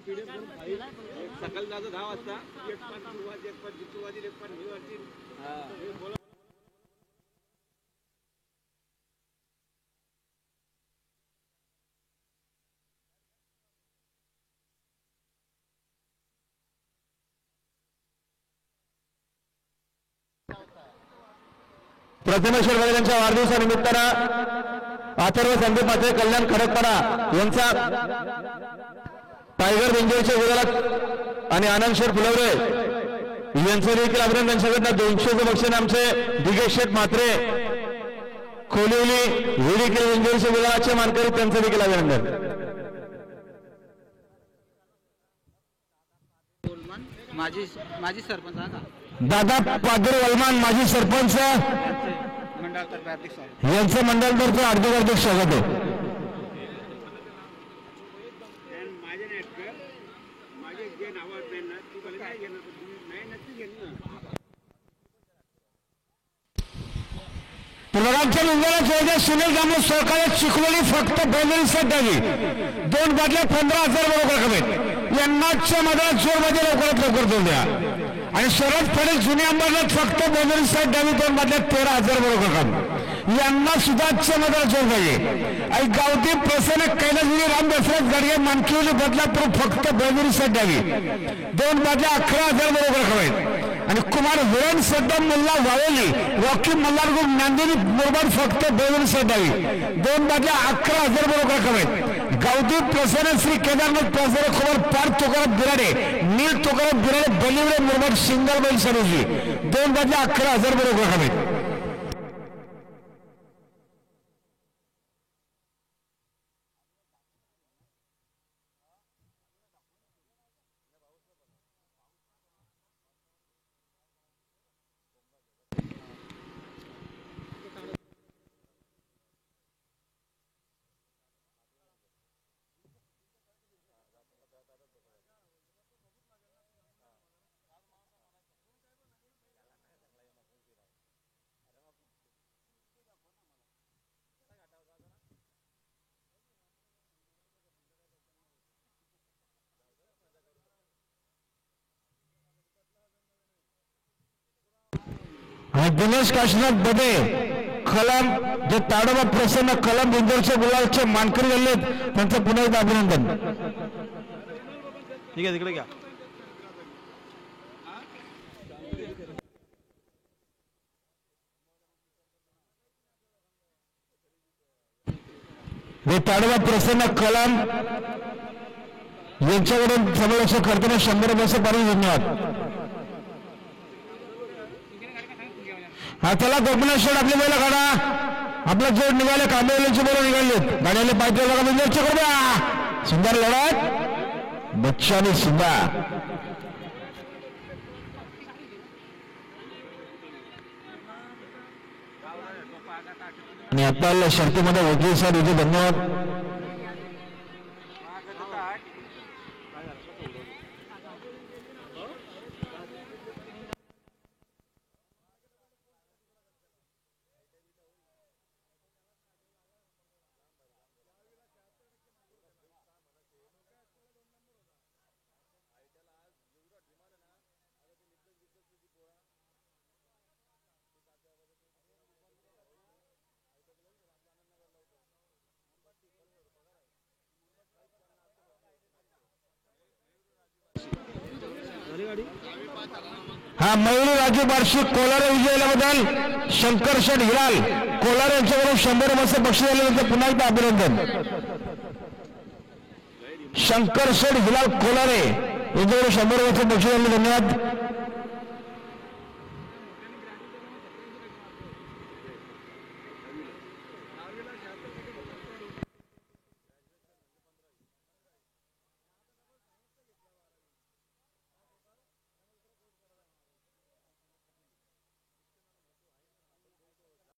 सकाळी 10 वाजता एक पाच सुरुवात एक पाच निवडतील. प्रतिमेश्वर वगैरे यांच्या वाढदिवसानिमित्तानं अथर्व संदीप मात्रे कल्याण खडकपाडा यांचा टायगर बेंजोरचे गुलाब आणि आनंदशेठ फुलवरे यांचं देखील अभिनंदन. सगळ्यांना 200 बक्षीस आमचे दिगेश शेठ मात्रे खोलिवली हे देखील बेंजोरचे गुलाबाचे मानकरी त्यांचं देखील अभिनंदन. माजी सरपंच दादा पादर वलमान माजी सरपंच यांचं मंडळतर्फे हार्दिक स्वागत आहे. पुलगावच्या लिंगाला सुनील दामोद सहकार्य चिखलोली फक्त बेंगळुरूसाठी द्यावी. 2 बाटल्या 15,000 बरोबर कमेत यांनाच्या मधात जोरमध्ये लवकरात लवकर देऊन द्या. आणि सरळ पडेल जुन्या अंबाला फक्त बेंगळुरूसाठी द्यावी. 2 बाटल्या 13,000 बरोबर कम यांना सुद्धा मधात जोर पाहिजे. आणि गावठी प्रसन्न कैलासगिरी राम दशरथ गाडगे मानकिवली बदलापूर फक्त बेंगळुरूसाठी द्यावी. 2 बाटल्या 11,000 बरोबर कमेत. आणि कुमार विरण सद्दाम मुल्ला वावेली रॉकी मल्हारगुड नांदेली मुरबाड फक्त बेंगळुरूसाठी द्यावी. 2 बाटल्या 11,000 बरोबर कमेत. गावठी प्रसन्न श्री केदारनाथ प्रसन्न कुमार पार्थ तुकाराम बिराडे नील तुकाराम बिराडे बलिवडे मुरबाड सिंगल बैल सरोजी 2 बाटल्या 11,000 बरोबर कमेत. दिनेश काशीनाथ बदे कलम जे ताडोबा प्रसन्न कलम बिंदूरच्या गुलाबाचे मानकरी झाले त्यांचं पुन्हा एकदा अभिनंदन. ठीक आहे तिकडे घ्या. जे ताडोबा प्रसन्न कलम यांच्याकडून समोर करताना 100 रुपयाचे पारितोषिक. धन्यवाद. हा चला गोपनाथ आपली बैल काढा. आपला जोड निघाले कांबेवाल्यांची बरोबर निघालेत. गाड्याला पाहिजे बघा बिंदूरच्या करूया. सुंदर लढत बच्चा आणि सिंधा. आणि आपल्याला शर्तीमध्ये वकील साहेब इथे धन्यवाद. हा मयूर राजू बार्शी कोलार विजयाबद्दल शंकर शेठ हिलाल कोलार यांच्याकडून 100 रुपयाचे बक्षीस आल्यानंतर पुन्हा एकदा अभिनंदन. शंकर शेठ हिलाल कोलारे यांच्याकडून 100 रुपयाचे बक्षीस आले. धन्यवाद.